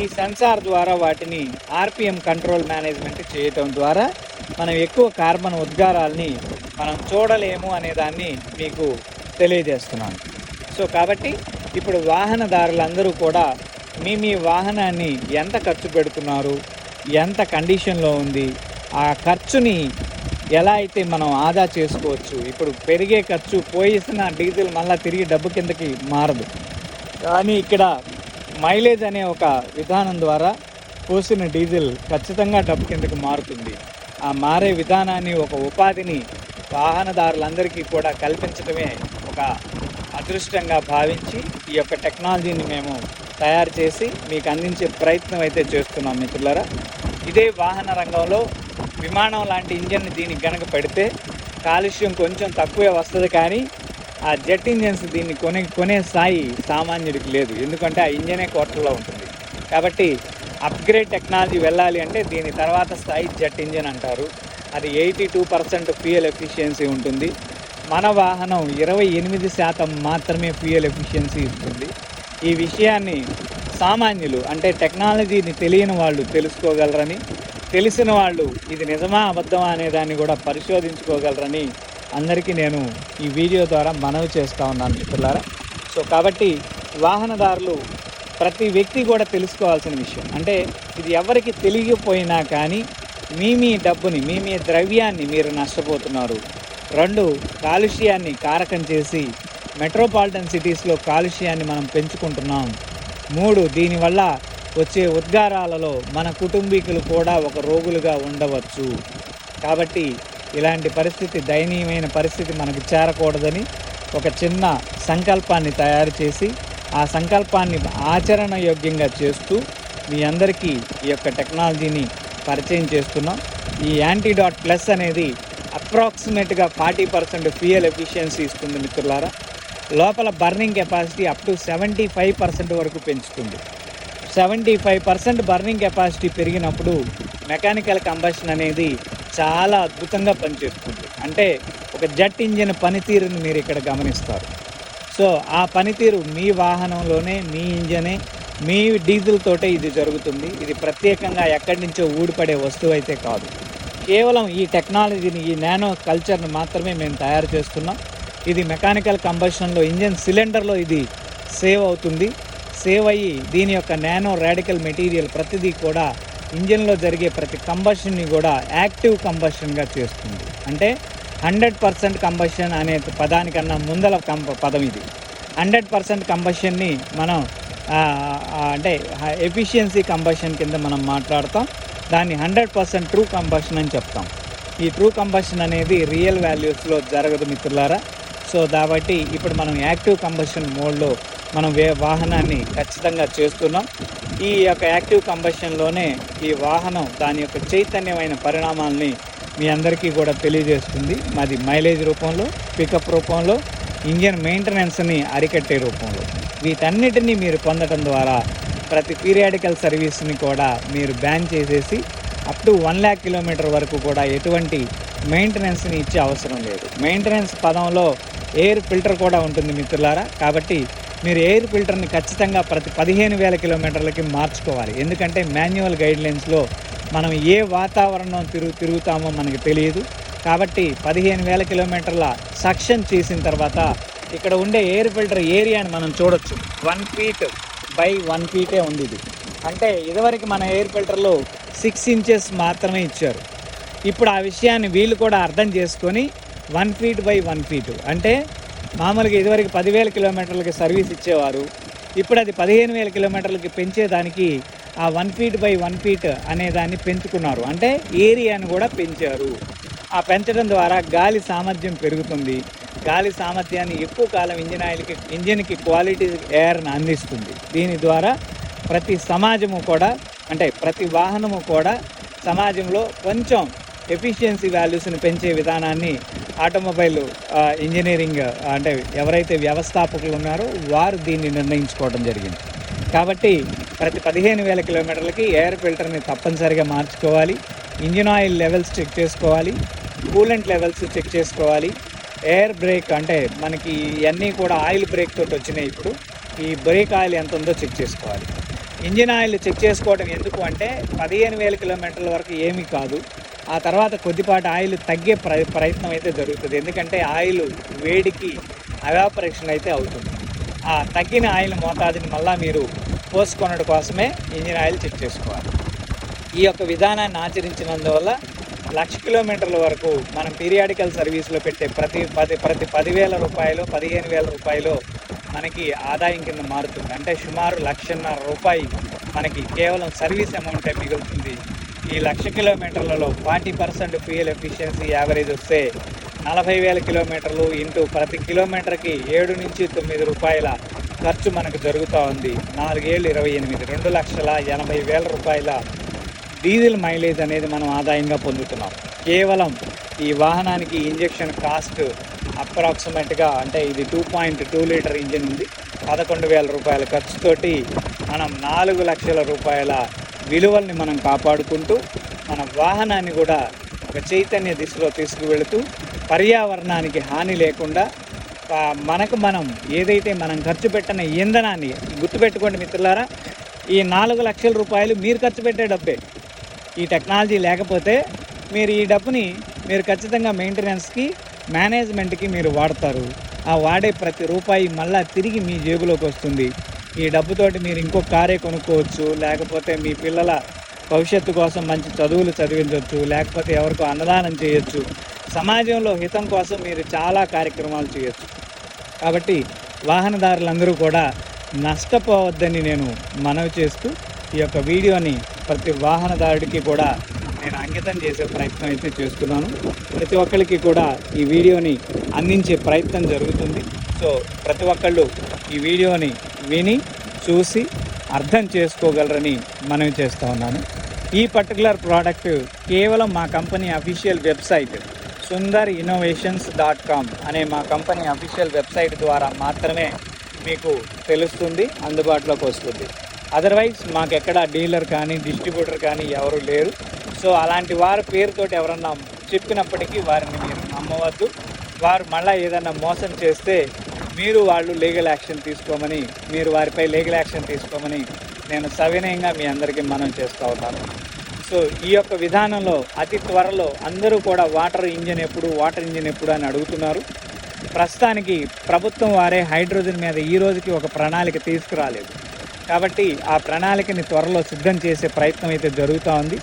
ఈ సెన్సార్ ద్వారా వాటిని ఆర్పిఎం కంట్రోల్ మేనేజ్మెంట్ చేయటం ద్వారా మనం ఎక్కువ కార్బన్ ఉద్గారాల్ని మనం చూడలేము అనే దాన్ని మీకు తెలియజేస్తున్నాను. సో కాబట్టి ఇప్పుడు వాహనదారులందరూ కూడా మీ వాహనాన్ని ఎంత ఖర్చు పెడుతున్నారు, ఎంత కండిషన్లో ఉంది, ఆ ఖర్చుని ఎలా అయితే మనం ఆదా చేసుకోవచ్చు. ఇప్పుడు పెరిగే ఖర్చు, పోయిసిన డీజిల్ మళ్ళీ తిరిగి డబ్బు కిందకి మారదు, కానీ ఇక్కడ మైలేజ్ అనే ఒక విధానం ద్వారా పోసిన డీజిల్ ఖచ్చితంగా డబ్బు కిందకి మారుతుంది. ఆ మారే విధానాన్ని, ఒక ఉపాధిని వాహనదారులందరికీ కూడా కల్పించడమే ఒక అదృష్టంగా భావించి ఈ యొక్క టెక్నాలజీని మేము తయారు చేసి మీకు అందించే ప్రయత్నం అయితే చేస్తున్నాం మిత్రులారా. ఇదే వాహన రంగంలో విమానం లాంటి ఇంజన్ని దీనికి గనక పెడితే కాలుష్యం కొంచెం తక్కువే వస్తుంది, కానీ ఆ జెట్ ఇంజన్స్ దీన్ని కొనే స్థాయి సామాన్యుడికి లేదు. ఎందుకంటే ఆ ఇంజనే కోట్లలో ఉంటుంది. కాబట్టి అప్గ్రేడ్ టెక్నాలజీ వెళ్ళాలి అంటే దీని తర్వాత స్థాయి జెట్ ఇంజన్ అంటారు. అది 82% ఫ్యూయల్ ఎఫిషియన్సీ ఉంటుంది. మన వాహనం 28% మాత్రమే ఫ్యూయల్ ఎఫిషియన్సీ ఇస్తుంది. ఈ విషయాన్ని సామాన్యులు, అంటే టెక్నాలజీని తెలియని వాళ్ళు తెలుసుకోగలరని, తెలిసిన వాళ్ళు ఇది నిజమా అబద్ధమా అనే దాన్ని కూడా పరిశోధించుకోగలరని అందరికీ నేను ఈ వీడియో ద్వారా మనవి చేస్తూ ఉన్నాను మిత్రులారా. సో కాబట్టి వాహనదారులు ప్రతి వ్యక్తి కూడా తెలుసుకోవాల్సిన విషయం అంటే ఇది ఎవరికి తెలియకపోయినా కానీ మీ డబ్బుని మీ ద్రవ్యాన్ని మీరు నష్టపోతున్నారు. 2 కాలుష్యాన్ని కారకం చేసి మెట్రోపాలిటన్ సిటీస్లో కాలుష్యాన్ని మనం పెంచుకుంటున్నాం. 3 దీనివల్ల వచ్చే ఉద్గారాలలో మన కుటుంబీకులు కూడా ఒక రోగులుగా ఉండవచ్చు. కాబట్టి ఇలాంటి పరిస్థితి, దయనీయమైన పరిస్థితి మనకు చేరకూడదని ఒక చిన్న సంకల్పాన్ని తయారు చేసి ఆ సంకల్పాన్ని ఆచరణ యోగ్యంగా చేస్తూ మీ అందరికీ ఈ యొక్క టెక్నాలజీని పరిచయం చేస్తున్నాం. ఈ యాంటీడాట్ ప్లస్ అనేది అప్రాక్సిమేట్గా 40% ఫ్యూయల్ ఎఫిషియన్సీ ఇస్తుంది మిత్రులారా. లోపల బర్నింగ్ కెపాసిటీ అప్ టు 75% వరకు పెంచుతుంది. 75% బర్నింగ్ కెపాసిటీ పెరిగినప్పుడు మెకానికల్ కంబషన్ అనేది చాలా అద్భుతంగా పనిచేస్తుంది. అంటే ఒక జెట్ ఇంజిన్ పనితీరుని మీరు ఇక్కడ గమనిస్తారు. సో ఆ పనితీరు మీ వాహనంలోనే, మీ ఇంజనే, మీ డీజిల్ తోటే ఇది జరుగుతుంది. ఇది ప్రత్యేకంగా ఎక్కడి నుంచో ఊడిపడే వస్తువు అయితే కాదు. కేవలం ఈ టెక్నాలజీని, ఈ నానో కల్చర్ని మాత్రమే మేము తయారు చేస్తున్నాం. ఇది మెకానికల్ కంబషన్లో ఇంజన్ సిలిండర్లో ఇది సేవ్ అవుతుంది. సేవ్ అయ్యి దీని యొక్క నానో రాడికల్ మెటీరియల్ ప్రతిదీ కూడా ఇంజన్లో జరిగే ప్రతి కంబషన్ని కూడా యాక్టివ్ కంబషన్గా చేస్తుంది. అంటే 100% కంబషన్ అనే పదానికన్నా ముందల పదం ఇది. 100% కంబషన్ని మనం అంటే ఎఫిషియన్సీ కంబషన్ కింద మనం మాట్లాడతాం. దాన్ని 100% ట్రూ కంబషన్ అని చెప్తాం. ఈ ట్రూ కంబషన్ అనేది రియల్ వాల్యూస్లో జరగదు మిత్రులారా. సో కాబట్టి ఇప్పుడు మనం యాక్టివ్ కంబషన్ మోడ్లో మనం వాహనాన్ని ఖచ్చితంగా చేస్తున్నాం. ఈ యొక్క యాక్టివ్ కంబషన్లోనే ఈ వాహనం దాని యొక్క చైతన్యమైన పరిణామాలని మీ అందరికీ కూడా తెలియజేస్తుంది. మాది మైలేజ్ రూపంలో, పికప్ రూపంలో, ఇంజన్ మెయింటెనెన్స్ని అరికట్టే రూపంలో. వీటన్నిటినీ మీరు పొందడం ద్వారా ప్రతి పీరియాడికల్ సర్వీస్ని కూడా మీరు బ్యాన్ చేసేసి అప్ టు 1 lakh కిలోమీటర్ వరకు కూడా ఎటువంటి మెయింటెనెన్స్ని ఇచ్చే అవసరం లేదు. మెయింటెనెన్స్ పదంలో ఎయిర్ ఫిల్టర్ కూడా ఉంటుంది మిత్రులారా. కాబట్టి మీరు ఎయిర్ ఫిల్టర్ని ఖచ్చితంగా ప్రతి 15,000 కిలోమీటర్లకి మార్చుకోవాలి. ఎందుకంటే మాన్యువల్ గైడ్లైన్స్లో మనం ఏ వాతావరణం తిరుగుతామో మనకు తెలియదు. కాబట్టి 15,000 కిలోమీటర్ల సక్షన్ చేసిన తర్వాత ఇక్కడ ఉండే ఎయిర్ ఫిల్టర్ ఏరియాని మనం చూడొచ్చు. 1 feet by 1 feet ఉంది ఇది. అంటే ఇదివరకు మన ఎయిర్ ఫిల్టర్లో 6 inches మాత్రమే ఇచ్చారు. ఇప్పుడు ఆ విషయాన్ని వీళ్ళు కూడా అర్థం చేసుకొని 1 feet by 1 feet అంటే మామూలుగా ఇదివరకు 10,000 కిలోమీటర్లకి సర్వీస్ ఇచ్చేవారు. ఇప్పుడు అది 15,000 కిలోమీటర్లకి పెంచేదానికి ఆ 1 feet by 1 feet అనే దాన్ని పెంచుకున్నారు. అంటే ఏరియాను కూడా పెంచారు. ఆ పెంచడం ద్వారా గాలి సామర్థ్యం పెరుగుతుంది. గాలి సామర్థ్యాన్ని ఎక్కువ కాలం ఇంజిన్కి క్వాలిటీ ఎయిర్ని అందిస్తుంది. దీని ద్వారా ప్రతి సమాజము కూడా, అంటే ప్రతి వాహనము కూడా సమాజంలో కొంచెం ఎఫిషియన్సీ వాల్యూస్ని పెంచే విధానాన్ని ఆటోమొబైల్ ఇంజనీరింగ్ అంటే ఎవరైతే వ్యవస్థాపకులు ఉన్నారో వారు దీన్ని నిర్ణయించుకోవడం జరిగింది. కాబట్టి ప్రతి 15,000 కిలోమీటర్లకి ఎయిర్ ఫిల్టర్ని తప్పనిసరిగా మార్చుకోవాలి. ఇంజిన్ ఆయిల్ లెవెల్స్ చెక్ చేసుకోవాలి. కూలెంట్ లెవెల్స్ చెక్ చేసుకోవాలి. ఎయిర్ బ్రేక్ అంటే మనకి ఇవన్నీ కూడా ఆయిల్ బ్రేక్ తోటి వచ్చినాయి. ఇప్పుడు ఈ బ్రేక్ ఆయిల్ ఎంత ఉందో చెక్ చేసుకోవాలి. ఇంజిన్ ఆయిల్ చెక్ చేసుకోవడం ఎందుకు అంటే 15,000 కిలోమీటర్ల వరకు ఏమీ కాదు. ఆ తర్వాత కొద్దిపాటి ఆయిల్ తగ్గే ప్రయత్నం అయితే జరుగుతుంది. ఎందుకంటే ఆయిల్ వేడికి ఎవాపరేషన్ అయితే అవుతుంది. ఆ తగ్గిన ఆయిల్ మోతాదుని మళ్ళీ మీరు పోసుకొనడం కోసమే ఇంజిన్ ఆయిల్ చెక్ చేసుకోవాలి. ఈ యొక్క విధానాన్ని ఆచరించినందువల్ల 1,00,000 కిలోమీటర్ల వరకు మనం పీరియాడికల్ సర్వీస్లో పెట్టే ప్రతి 10,000 రూపాయలు 15,000 రూపాయలు మనకి ఆదాయం కింద మారుతుంది. అంటే సుమారు 1,50,000 రూపాయలు మనకి కేవలం సర్వీస్ అమౌంటే మిగులుతుంది. ఈ 1,00,000 కిలోమీటర్లలో 40% ఫ్యూయల్ ఎఫిషియన్సీ యావరేజ్ వస్తే 40,000 కిలోమీటర్లు ఇంటూ ప్రతి కిలోమీటర్కి 7 నుంచి 9 రూపాయల ఖర్చు మనకు జరుగుతూ ఉంది. 4 ఏళ్ళు 28, 2,80,000 రూపాయల డీజిల్ మైలేజ్ అనేది మనం ఆదాయంగా పొందుతున్నాం. కేవలం ఈ వాహనానికి ఇంజెక్షన్ కాస్ట్ అప్రాక్సిమేట్గా అంటే ఇది 2.2 లీటర్ ఇంజిన్ ఉంది. 11,000 రూపాయల ఖర్చుతోటి మనం 4 లక్షల రూపాయల విలువల్ని మనం కాపాడుకుంటూ మన వాహనాన్ని కూడా ఒక చైతన్య దిశలో తీసుకువెళుతూ పర్యావరణానికి హాని లేకుండా మనకు మనం ఏదైతే మనం ఖర్చు పెట్టిన ఇంధనాన్ని గుర్తుపెట్టుకోండి మిత్రులారా, ఈ 4 లక్షల రూపాయలు మీరు ఖర్చు పెట్టే డబ్బే. ఈ టెక్నాలజీ లేకపోతే మీరు ఈ డబ్బుని మీరు ఖచ్చితంగా మెయింటెనెన్స్కి, మేనేజ్మెంట్కి మీరు వాడతారు. ఆ వాడే ప్రతి రూపాయి మళ్ళీ తిరిగి మీ జేబులోకి వస్తుంది. ఈ డబ్బుతోటి మీరు ఇంకో కారే కొనుక్కోవచ్చు, లేకపోతే మీ పిల్లల భవిష్యత్తు కోసం మంచి చదువులు చదివించవచ్చు, లేకపోతే ఎవరికో అన్నదానం చేయొచ్చు. సమాజంలో హితం కోసం మీరు చాలా కార్యక్రమాలు చేయొచ్చు. కాబట్టి వాహనదారులందరూ కూడా నష్టపోవద్దని నేను మనవి చేస్తూ ఈ యొక్క వీడియోని ప్రతి వాహనదారుడికి కూడా నేను అంకితం చేసే ప్రయత్నం అయితే చేస్తున్నాను. ప్రతి ఒక్కరికి కూడా ఈ వీడియోని అందించే ప్రయత్నం జరుగుతుంది. సో ప్రతి ఒక్కళ్ళు ఈ వీడియోని విని చూసి అర్థం చేసుకోగలరని మనవి చేస్తూ ఉన్నాను. ఈ పర్టికులర్ ప్రోడక్ట్ కేవలం మా కంపెనీ అఫీషియల్ వెబ్సైట్ sundarinnovations.com అనే మా కంపెనీ అఫీషియల్ వెబ్సైట్ ద్వారా మాత్రమే మీకు తెలుస్తుంది, అందుబాటులోకి వస్తుంది. అదర్వైజ్ మాకెక్కడ డీలర్ కానీ డిస్ట్రిబ్యూటర్ కానీ ఎవరు లేరు. సో అలాంటి వారి పేరుతోటి ఎవరన్నా చెప్పినప్పటికీ వారిని మీరు నమ్మవద్దు. వారు మళ్ళీ ఏదైనా మోసం చేస్తే వాళ్ళు లీగల్ యాక్షన్ తీసుకోమని, మీరు వారిపై లీగల్ యాక్షన్ తీసుకోమని నేను సవినయంగా మీ అందరికీ మనం చేస్తూ ఉన్నాను. సో ఈ యొక్క విధానంలో అతి త్వరలో అందరూ కూడా వాటర్ ఇంజిన్ ఎప్పుడు అని అడుగుతున్నారు. ప్రస్తుతానికి ప్రభుత్వం వారే హైడ్రోజన్ మీద ఈ రోజుకి ఒక ప్రణాళిక తీసుకురాలేదు. కాబట్టి ఆ ప్రణాళికని త్వరలో సిద్ధం చేసే ప్రయత్నం అయితే జరుగుతూ ఉంది.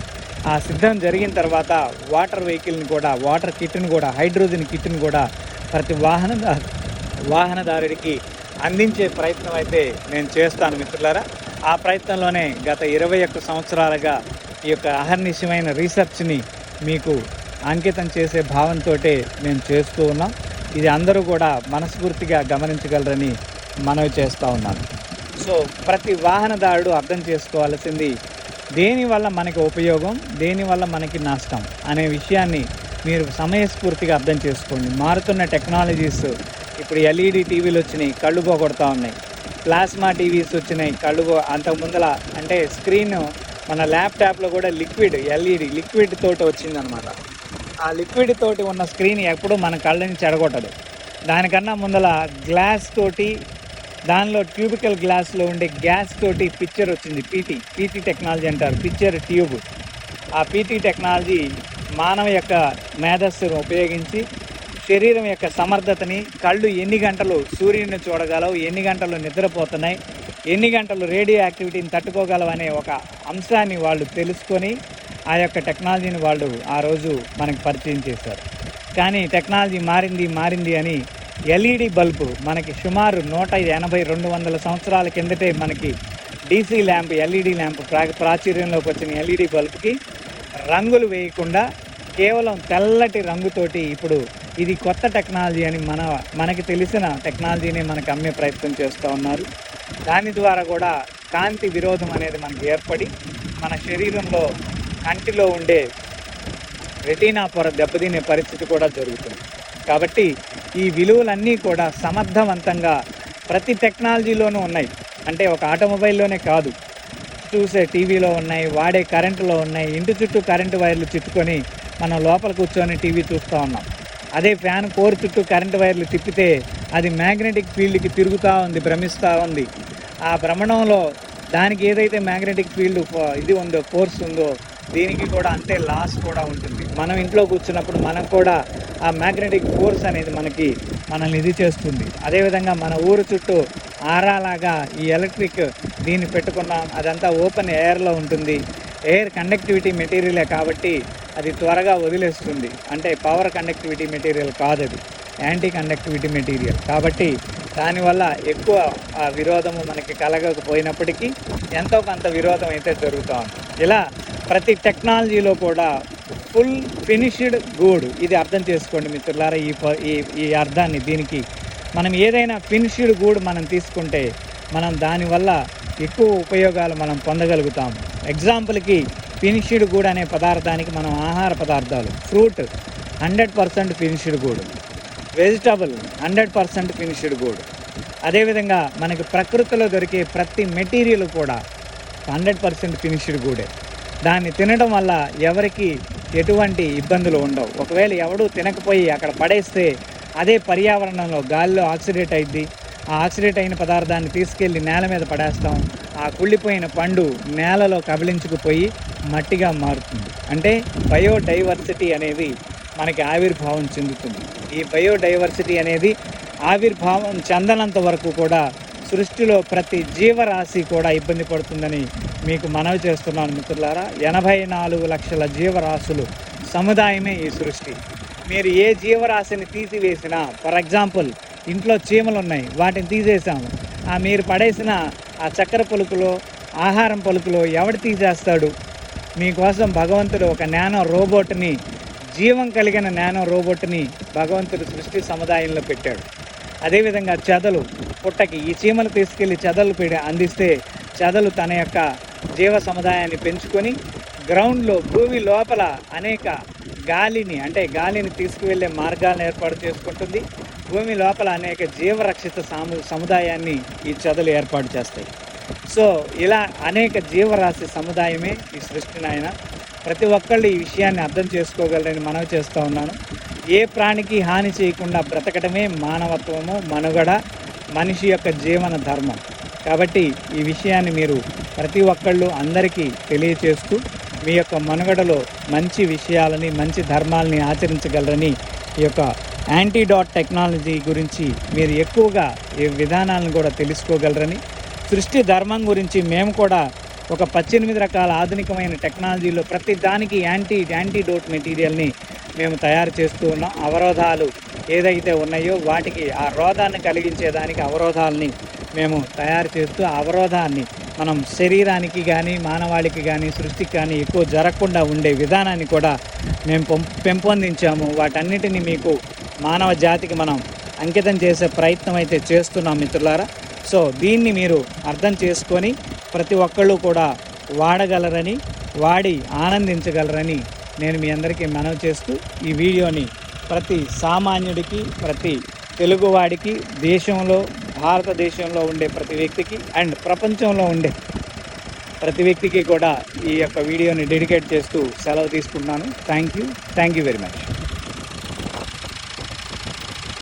ఆ సిద్ధం జరిగిన తర్వాత వాటర్ వెహికల్ని కూడా, వాటర్ కిట్ని కూడా, హైడ్రోజన్ కిట్ని కూడా ప్రతి వాహనదారుడికి అందించే ప్రయత్నం అయితే నేను చేస్తాను మిత్రులారా. ఆ ప్రయత్నంలోనే గత 21 సంవత్సరాలుగా ఈ యొక్క అహర్నిశమైన రీసెర్చ్ని మీకు అంకితం చేసే భావంతో మేము చేస్తూ ఉన్నాం. ఇది అందరూ కూడా మనస్ఫూర్తిగా గమనించగలరని మనవి చేస్తూ ఉన్నాను. సో ప్రతి వాహనదారుడు అర్థం చేసుకోవాల్సింది దేనివల్ల మనకి ఉపయోగం, దేనివల్ల మనకి నష్టం అనే విషయాన్ని మీరు సమయస్ఫూర్తిగా అర్థం చేసుకోండి. మారుతున్న టెక్నాలజీస్, ఇప్పుడు ఎల్ఈడి టీవీలు వచ్చినాయి, కళ్ళు పోగొడతా ఉన్నాయి. ప్లాస్మా టీవీస్ వచ్చినాయి, అంతకుముందల అంటే స్క్రీన్ మన ల్యాప్టాప్లో కూడా ఎల్ఈడి లిక్విడ్ తోటి వచ్చిందనమాట. ఆ లిక్విడ్ తోటి ఉన్న స్క్రీన్ ఎప్పుడూ మన కళ్ళని చెడగొట్టదు. దానికన్నా ముందల గ్లాస్ తోటి, దానిలో ట్యూబికల్ గ్లాస్లో ఉండే గ్యాస్ తోటి పిక్చర్ వచ్చింది. పీటీ టెక్నాలజీ అంటారు, పిక్చర్ ట్యూబ్. ఆ పీటీ టెక్నాలజీ మానవ యొక్క మేధస్సును ఉపయోగించి శరీరం యొక్క సమర్థతని, కళ్ళు ఎన్ని గంటలు సూర్యుడిని చూడగలవు, ఎన్ని గంటలు నిద్రపోతున్నాయి, ఎన్ని గంటలు రేడియో యాక్టివిటీని తట్టుకోగలవు అనే ఒక అంశాన్ని వాళ్ళు తెలుసుకొని ఆ యొక్క టెక్నాలజీని వాళ్ళు ఆ రోజు మనకి పరిచయం చేశారు. కానీ టెక్నాలజీ మారింది అని ఎల్ఈడి బల్బు మనకి సుమారు 180-200 సంవత్సరాల కిందటే మనకి డీసీ ల్యాంప్, ఎల్ఈడి ల్యాంప్ ప్రాచుర్యంలోకి వచ్చిన ఎల్ఈడి బల్బుకి రంగులు వేయకుండా కేవలం తెల్లటి రంగుతోటి ఇప్పుడు ఇది కొత్త టెక్నాలజీ అని మనకి తెలిసిన టెక్నాలజీని మనకు అమ్మే ప్రయత్నం చేస్తూ ఉన్నారు. దాని ద్వారా కూడా కాంతి విరోధం అనేది మనకి ఏర్పడి మన శరీరంలో కంటిలో ఉండే రెటీనా పొర దెబ్బతినే పరిస్థితి కూడా జరుగుతుంది. కాబట్టి ఈ విలువలన్నీ కూడా సమర్థవంతంగా ప్రతి టెక్నాలజీలోనూ ఉన్నాయి. అంటే ఒక ఆటోమొబైల్లోనే కాదు, చూసే టీవీలో ఉన్నాయి, వాడే కరెంటులో ఉన్నాయి. ఇంటి చుట్టూ కరెంటు వైర్లు చుట్టుకొని మనం లోపల కూర్చొని టీవీ చూస్తూ ఉన్నాం. అదే ఫ్యాన్ కోర్ చుట్టూ కరెంటు వైర్లు తిప్పితే అది మ్యాగ్నెటిక్ ఫీల్డ్కి తిరుగుతూ ఉంది, భ్రమిస్తూ ఉంది. ఆ భ్రమణంలో దానికి ఏదైతే మ్యాగ్నెటిక్ ఫీల్డ్ ఇది ఉందో, ఫోర్స్ ఉందో, దీనికి కూడా అంతే లాస్ కూడా ఉంటుంది. మనం ఇంట్లో కూర్చున్నప్పుడు మనకు కూడా ఆ మ్యాగ్నెటిక్ ఫోర్స్ అనేది మనల్ని ఇది చేస్తుంది. అదేవిధంగా మన ఊరు చుట్టూ ఆరాలాగా ఈ ఎలక్ట్రిక్ దీన్ని పెట్టుకున్నాం, అదంతా ఓపెన్ ఎయిర్లో ఉంటుంది. ఎయిర్ కండక్టివిటీ మెటీరియలే కాబట్టి అది త్వరగా వదిలేస్తుంది. అంటే పవర్ కండక్టివిటీ మెటీరియల్ కాదు, అది యాంటీ కండక్టివిటీ మెటీరియల్. కాబట్టి దానివల్ల ఎక్కువ విరోధము మనకి కలగకపోయినప్పటికీ ఎంతో కొంత విరోధం అయితే జరుగుతూ ఉంది. ఇలా ప్రతి టెక్నాలజీలో కూడా ఫుల్ ఫినిష్డ్ గుడ్, ఇది అర్థం చేసుకోండి మిత్రులారా. ఈ అర్థాన్ని, దీనికి మనం ఏదైనా ఫినిష్డ్ గుడ్ మనం తీసుకుంటే మనం దానివల్ల ఎక్కువ ఉపయోగాలు మనం పొందగలుగుతాం. ఎగ్జాంపుల్కి ఫినిష్డ్ గుడ్ అనే పదార్థానికి మనం ఆహార పదార్థాలు, fruit 100% finished good, vegetable 100% finished good. అదేవిధంగా మనకి ప్రకృతిలో దొరికే ప్రతి మెటీరియల్ కూడా 100% ఫినిష్డ్ గుడే. దాన్ని తినడం వల్ల ఎవరికి ఎటువంటి ఇబ్బందులు ఉండవు. ఒకవేళ ఎవడూ తినకపోయి అక్కడ పడేస్తే అదే పర్యావరణంలో గాలిలో ఆక్సిడేట్ అయింది. ఆ ఆక్సిడేట్ అయిన పదార్థాన్ని తీసుకెళ్ళి నేల మీద పడేస్తాం. ఆ కుళ్ళిపోయిన పండు నేలలో కబలించుకుపోయి మట్టిగా మారుతుంది. అంటే బయోడైవర్సిటీ అనేది మనకి ఆవిర్భావం చెందుతుంది. ఈ బయోడైవర్సిటీ అనేది ఆవిర్భావం చెందనంత వరకు కూడా సృష్టిలో ప్రతి జీవరాశి కూడా ఇబ్బంది పడుతుందని మీకు మనవి చేస్తున్నాను మిత్రులారా. 84 లక్షల జీవరాశులు సముదాయమే ఈ సృష్టి. మీరు ఏ జీవరాశిని తీసివేసినా, ఫర్ ఎగ్జాంపుల్ ఇంట్లో చీమలు ఉన్నాయి, వాటిని తీసేసాము, మీరు పడేసిన ఆ చక్కెర పలుకులో, ఆహారం పలుకులో ఎవడు తీసేస్తాడు? మీకోసం భగవంతుడు ఒక నానో రోబోట్ని, జీవం కలిగిన నానో రోబోట్ని భగవంతుడు సృష్టి సముదాయంలో పెట్టాడు. అదేవిధంగా చెదలు, పుట్టకి ఈ చీమలు తీసుకెళ్ళి చెదలు అందిస్తే చెదలు తన యొక్క జీవ సముదాయాన్ని పెంచుకొని గ్రౌండ్లో, భూమి లోపల అనేక గాలిని తీసుకువెళ్ళే మార్గాలను ఏర్పాటు చేసుకుంటుంది. భూమి లోపల అనేక జీవరక్షిత సముదాయాన్ని ఈ చెదలు ఏర్పాటు చేస్తాయి. సో ఇలా అనేక జీవరాశి సముదాయమే ఈ సృష్టిని. ఆయన ప్రతి ఒక్కళ్ళు ఈ విషయాన్ని అర్థం చేసుకోగలరని మనవి చేస్తూ ఉన్నాను. ఏ ప్రాణికి హాని చేయకుండా బ్రతకడమే మానవత్వము, మనుగడ, మనిషి యొక్క జీవన ధర్మం. కాబట్టి ఈ విషయాన్ని మీరు ప్రతి ఒక్కళ్ళు అందరికీ తెలియచేస్తూ మీ యొక్క మనుగడలో మంచి విషయాలని, మంచి ధర్మాలని ఆచరించగలరని, ఈ యొక్క యాంటీడాట్ టెక్నాలజీ గురించి మీరు ఎక్కువగా ఈ విధానాలను కూడా తెలుసుకోగలరని, సృష్టి ధర్మం గురించి మేము కూడా ఒక 18 రకాల ఆధునికమైన టెక్నాలజీలో ప్రతి దానికి యాంటీడోట్ మెటీరియల్ని మేము తయారు చేస్తూ ఉన్నాం. అవరోధాలు ఏదైతే ఉన్నాయో వాటికి ఆ రోధాన్ని కలిగించేదానికి అవరోధాలని మేము తయారు చేస్తూ, ఆ అవరోధాన్ని మనం శరీరానికి కానీ, మానవాళికి కానీ, సృష్టికి కానీ ఎక్కువ జరగకుండా ఉండే విధానాన్ని కూడా మేము పెంపొందించాము. వాటన్నిటిని మీకు మానవ జాతికి మనం అంకితం చేసే ప్రయత్నం అయితే చేస్తున్నాం మిత్రులారా. సో దీన్ని మీరు అర్థం చేసుకొని ప్రతి ఒక్కళ్ళు కూడా వాడగలరని, వాడి ఆనందించగలరని నేను మీ అందరికీ మనవి చేస్తూ ఈ వీడియోని ప్రతి సామాన్యుడికి, ప్రతి తెలుగువాడికి, దేశంలో, భారతదేశంలో ఉండే ప్రతి వ్యక్తికి అండ్ ప్రపంచంలో ఉండే ప్రతి వ్యక్తికి కూడా ఈ యొక్క వీడియోని డెడికేట్ చేస్తూ సెలవు తీసుకుంటున్నాను. Thank you very much.